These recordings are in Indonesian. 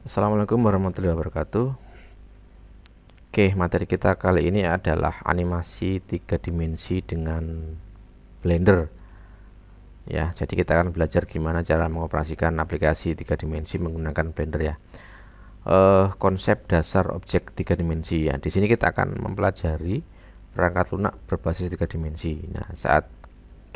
Assalamualaikum warahmatullahi wabarakatuh. Oke, materi kita kali ini adalah animasi 3 dimensi dengan Blender. Ya, jadi kita akan belajar gimana cara mengoperasikan aplikasi 3 dimensi menggunakan Blender ya. Konsep dasar objek 3 dimensi ya. Di sini kita akan mempelajari perangkat lunak berbasis 3 dimensi. Nah, saat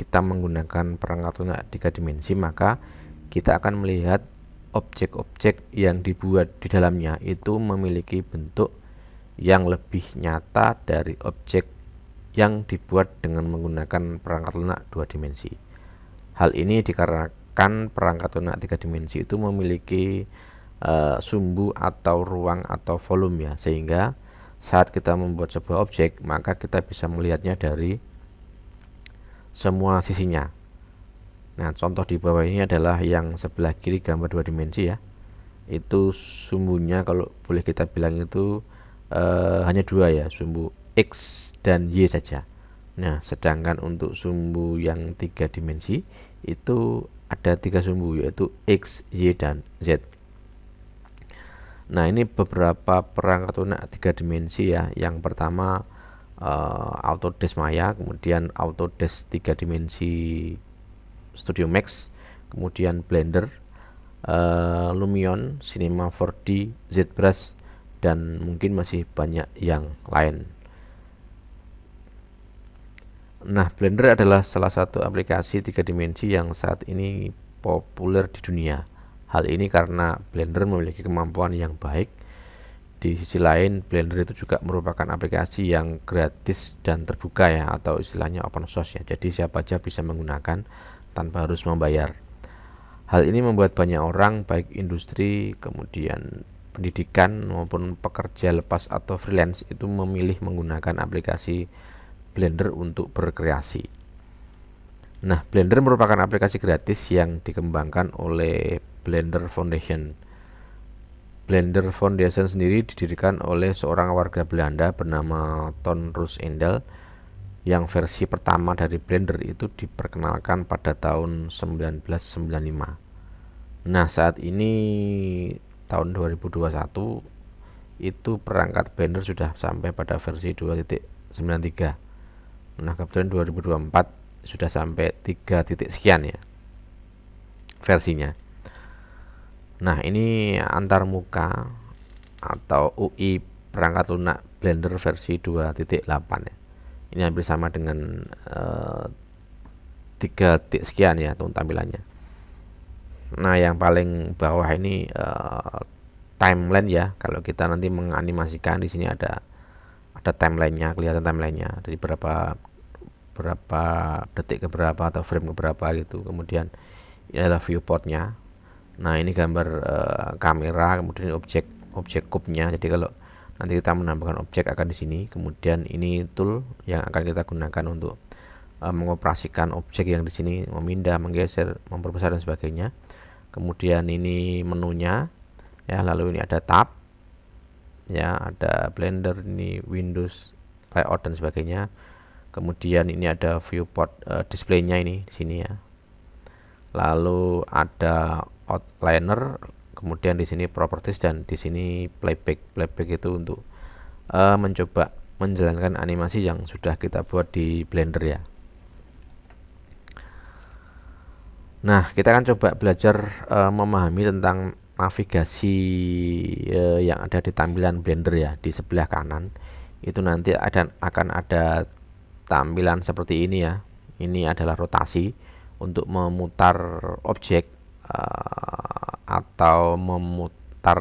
kita menggunakan perangkat lunak 3 dimensi, maka kita akan melihat objek-objek yang dibuat di dalamnya itu memiliki bentuk yang lebih nyata dari objek yang dibuat dengan menggunakan perangkat lunak 2 dimensi. Hal ini dikarenakan perangkat lunak 3 dimensi itu memiliki sumbu atau ruang atau volume ya, sehingga saat kita membuat sebuah objek maka kita bisa melihatnya dari semua sisinya. Nah, contoh di bawah ini adalah yang sebelah kiri gambar 2 dimensi ya. Itu sumbunya kalau boleh kita bilang itu hanya dua ya, sumbu X dan Y saja. Nah, sedangkan untuk sumbu yang 3 dimensi itu ada 3 sumbu, yaitu X, Y, dan Z. Nah, ini beberapa perangkat lunak 3 dimensi ya. Yang pertama Autodesk Maya, kemudian Autodesk 3 dimensi Studio Max, kemudian Blender, Lumion, Cinema 4D, ZBrush, dan mungkin masih banyak yang lain. Nah, Blender adalah salah satu aplikasi 3 dimensi yang saat ini populer di dunia. Hal ini karena Blender memiliki kemampuan yang baik. Di sisi lain, Blender itu juga merupakan aplikasi yang gratis dan terbuka ya, atau istilahnya open source ya. Jadi siapa aja bisa menggunakan tanpa harus membayar. Hal ini membuat banyak orang, baik industri, kemudian pendidikan maupun pekerja lepas atau freelance, itu memilih menggunakan aplikasi Blender untuk berkreasi. Nah, Blender merupakan aplikasi gratis yang dikembangkan oleh Blender Foundation. Blender Foundation sendiri didirikan oleh seorang warga Belanda bernama Ton Roosendal, yang versi pertama dari Blender itu diperkenalkan pada tahun 1995. Nah, saat ini tahun 2021 itu perangkat Blender sudah sampai pada versi 2.93. Nah, kebetulan 2024 sudah sampai 3 titik sekian ya versinya. Nah, ini antar muka atau UI perangkat lunak Blender versi 2.8 ya. Ini hampir sama dengan 3 titik sekian ya untuk tampilannya. Nah, yang paling bawah ini timeline ya. Kalau kita nanti menganimasikan, di sini ada timelinenya, kelihatan timelinenya dari berapa detik ke berapa atau frame ke berapa gitu. Kemudian ini adalah viewportnya. Nah, ini gambar kamera, kemudian objek cube-nya. Jadi kalau nanti kita menambahkan objek akan di sini. Kemudian ini tool yang akan kita gunakan untuk mengoperasikan objek yang di sini, memindah, menggeser, memperbesar dan sebagainya. Kemudian ini menunya ya, lalu ini ada tab ya, ada Blender, ini Windows, layout dan sebagainya. Kemudian ini ada viewport displaynya ini di sini ya. Lalu ada outliner, kemudian di sini properties, dan di sini playback. Playback itu untuk mencoba menjalankan animasi yang sudah kita buat di Blender ya. Nah, kita akan coba belajar memahami tentang navigasi yang ada di tampilan Blender ya. Di sebelah kanan itu nanti akan ada tampilan seperti ini ya. Ini adalah rotasi untuk memutar objek atau memutar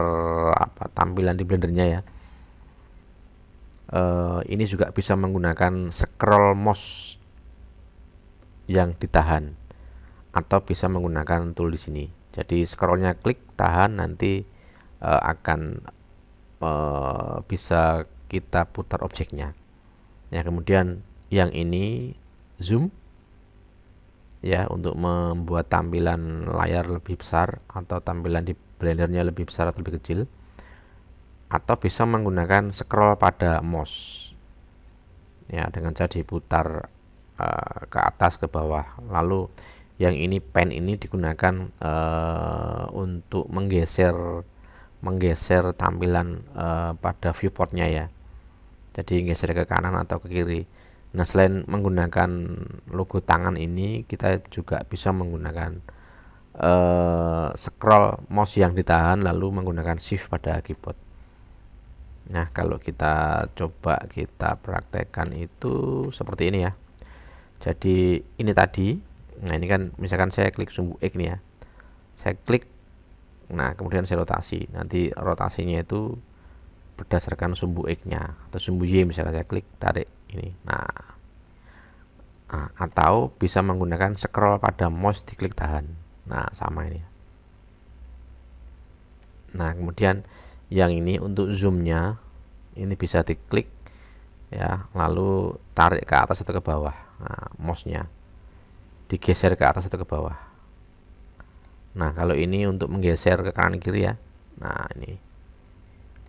tampilan di Blendernya ya. Ini juga bisa menggunakan scroll mouse yang ditahan, atau bisa menggunakan tool di sini. Jadi scrollnya klik, tahan, nanti akan bisa kita putar objeknya. Ya, kemudian yang ini zoom ya, untuk membuat tampilan layar lebih besar atau tampilan di Blendernya lebih besar atau lebih kecil. Atau bisa menggunakan scroll pada mouse ya, dengan cara diputar ke atas ke bawah. Lalu yang ini pen ini digunakan untuk menggeser menggeser tampilan pada viewportnya ya. Jadi geser ke kanan atau ke kiri. Nah, selain menggunakan logo tangan ini, kita juga bisa menggunakan scroll mouse yang ditahan lalu menggunakan shift pada keyboard. Nah, kalau kita coba kita praktekkan itu seperti ini ya. Jadi ini tadi, nah ini kan misalkan saya klik sumbu X nih ya. Saya klik, nah kemudian saya rotasi. Nanti rotasinya itu berdasarkan sumbu X-nya atau sumbu Y, misalkan saya klik tarik ini. Nah, atau bisa menggunakan scroll pada mouse diklik tahan. Nah, sama ini. Nah, kemudian yang ini untuk zoomnya ini bisa diklik ya, lalu tarik ke atas atau ke bawah. Nah, mouse-nya digeser ke atas atau ke bawah. Nah, kalau ini untuk menggeser ke kanan kiri ya. Nah, ini.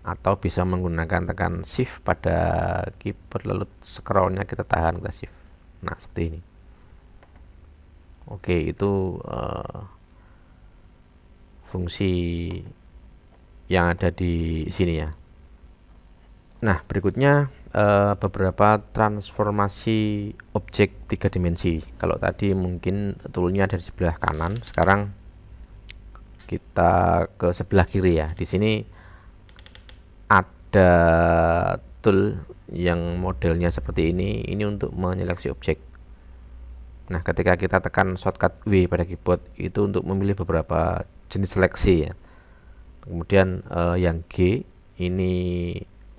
Atau bisa menggunakan tekan shift pada keyboard lalu scrollnya kita tahan, kita shift. Nah, seperti ini. Oke, itu fungsi yang ada di sini ya. Nah, berikutnya beberapa transformasi objek 3 dimensi. Kalau tadi mungkin toolnya ada di sebelah kanan, sekarang kita ke sebelah kiri ya. Di sini ada tool yang modelnya seperti ini untuk menyeleksi objek. Nah, ketika kita tekan shortcut W pada keyboard itu untuk memilih beberapa jenis seleksi ya. Kemudian yang G ini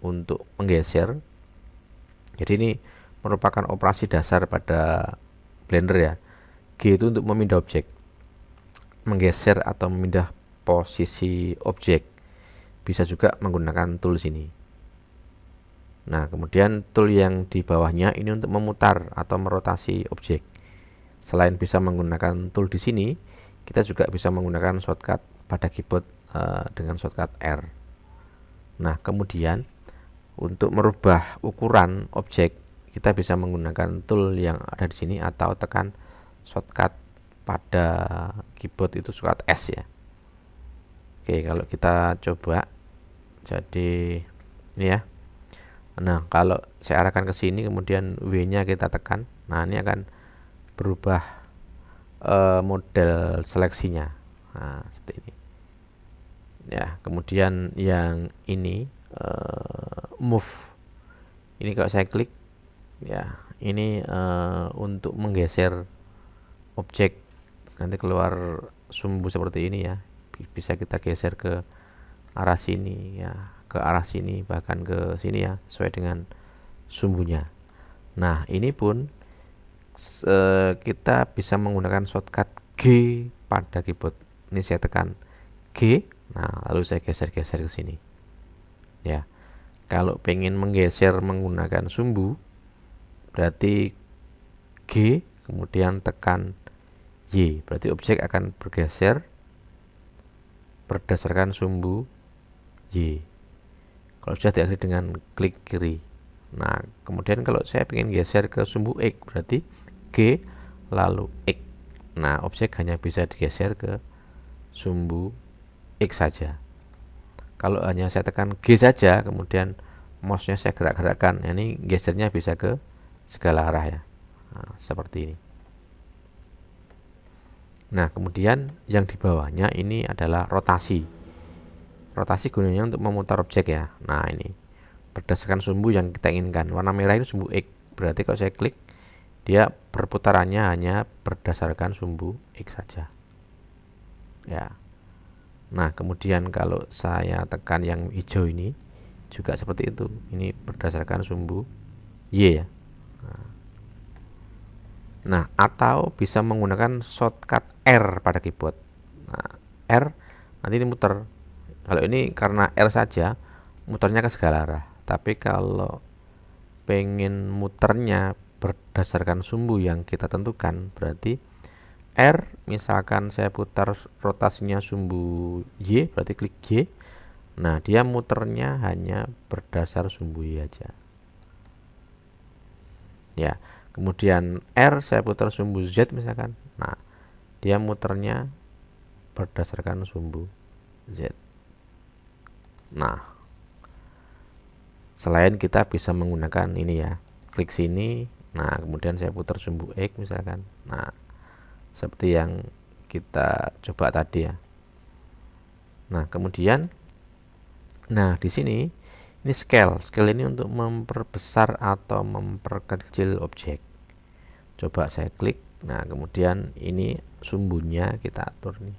untuk menggeser. Jadi ini merupakan operasi dasar pada Blender ya. G itu untuk memindah objek, menggeser atau memindah posisi objek. Bisa juga menggunakan tool sini. Nah, kemudian tool yang di bawahnya ini untuk memutar atau merotasi objek. Selain bisa menggunakan tool di sini, kita juga bisa menggunakan shortcut pada keyboard dengan shortcut R. Nah, kemudian untuk merubah ukuran objek, kita bisa menggunakan tool yang ada di sini atau tekan shortcut pada keyboard itu shortcut S ya. Oke, kalau kita coba, jadi ini ya. Nah, kalau saya arahkan ke sini, kemudian W-nya kita tekan, nah ini akan berubah model seleksinya. Nah, seperti ini. Ya, kemudian yang ini move. Ini kalau saya klik, ya ini untuk menggeser objek, nanti keluar sumbu seperti ini ya. Bisa kita geser ke arah sini ya, ke arah sini, bahkan ke sini ya, sesuai dengan sumbunya. Nah, ini pun kita bisa menggunakan shortcut G pada keyboard. Ini saya tekan G, nah lalu saya geser-geser ke sini. Ya, kalau pengen menggeser menggunakan sumbu, berarti G kemudian tekan Y, berarti objek akan bergeser berdasarkan sumbu Y. Kalau sudah diakhiri dengan klik kiri. Nah, kemudian kalau saya ingin geser ke sumbu X, berarti G lalu X. Nah, objek hanya bisa digeser ke sumbu X saja. Kalau hanya saya tekan G saja, kemudian mouse-nya saya gerak-gerakkan, ini gesernya bisa ke segala arah ya. Nah, seperti ini. Nah, kemudian yang di bawahnya ini adalah rotasi. Rotasi gunanya untuk memutar objek ya. Nah, ini berdasarkan sumbu yang kita inginkan. Warna merah ini sumbu X. Berarti kalau saya klik, dia perputarannya hanya berdasarkan sumbu X saja. Ya. Nah, kemudian kalau saya tekan yang hijau ini juga seperti itu. Ini berdasarkan sumbu Y ya. Nah, atau bisa menggunakan shortcut R pada keyboard. Nah, R nanti ini muter. Kalau ini karena R saja, muternya ke segala arah. Tapi kalau pengen muternya berdasarkan sumbu yang kita tentukan, berarti R, misalkan saya putar rotasinya sumbu Y, berarti klik Y. Nah, dia muternya hanya berdasar sumbu Y aja. Ya, kemudian R saya putar sumbu Z misalkan. Nah, dia muternya berdasarkan sumbu Z. Nah, selain kita bisa menggunakan ini ya, klik sini, nah kemudian saya putar sumbu X misalkan. Nah, seperti yang kita coba tadi ya. Nah, kemudian di sini ini scale. Scale ini untuk memperbesar atau memperkecil objek. Coba saya klik. Nah, kemudian ini sumbunya kita atur nih.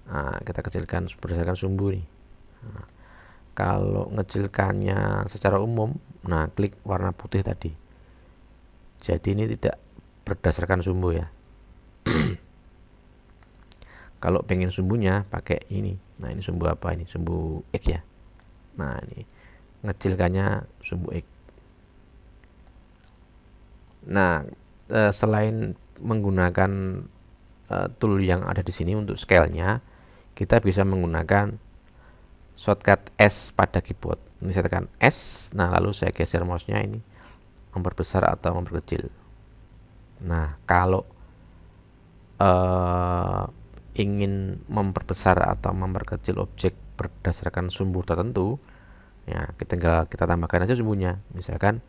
Nah, kita kecilkan berdasarkan sumbu nih. Nah, kalau ngecilkannya secara umum, nah klik warna putih tadi. Jadi ini tidak berdasarkan sumbu ya. Kalau pengen sumbunya pakai ini. Nah, ini sumbu apa ini? Sumbu X ya. Nah, ini ngecilkannya sumbu X. Nah, selain menggunakan tool yang ada di sini untuk scale-nya, kita bisa menggunakan shortcut S pada keyboard. Ini saya tekan S, nah lalu saya geser mouse-nya ini memperbesar atau memperkecil. Nah, kalau ingin memperbesar atau memperkecil objek berdasarkan sumbu tertentu, ya kita tambahkan aja sumbunya. Misalkan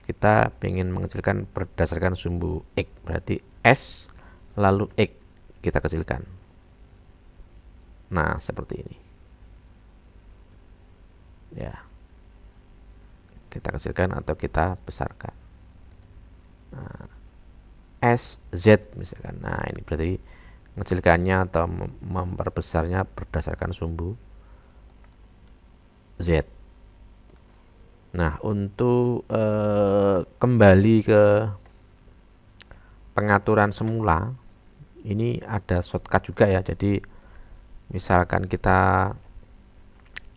kita ingin mengecilkan berdasarkan sumbu X, berarti S lalu X kita kecilkan. Nah, seperti ini ya, kita kecilkan atau kita besarkan. Nah, S Z misalkan. Nah, ini berarti mengecilkannya atau memperbesarnya berdasarkan sumbu Z. Nah, untuk kembali ke pengaturan semula, ini ada shortcut juga ya. Jadi misalkan kita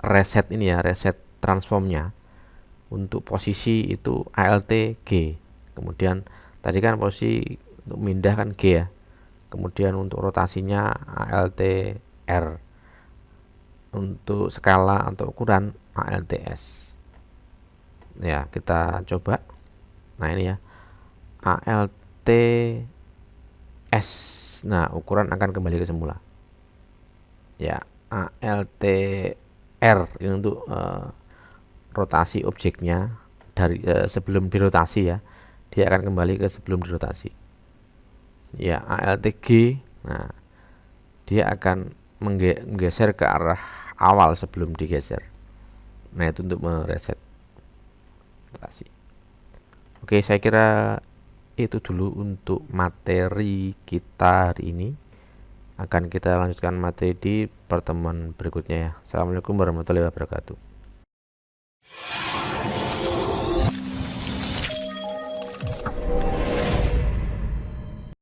reset ini ya, reset transformnya, untuk posisi itu Alt G. Kemudian tadi kan posisi untuk pindah kan G ya. Kemudian untuk rotasinya Alt R. Untuk skala atau ukuran Alt S. Ya, kita coba. Nah, ini ya. Alt S. Nah, ukuran akan kembali ke semula. Ya, Alt R ini untuk rotasi objeknya dari sebelum dirotasi ya. Dia akan kembali ke sebelum dirotasi. Ya, Alt G. Nah, dia akan menggeser ke arah awal sebelum digeser. Nah, itu untuk mereset rotasi. Oke, saya kira itu dulu untuk materi kita hari ini. Akan kita lanjutkan materi di pertemuan berikutnya ya. Assalamualaikum warahmatullahi wabarakatuh.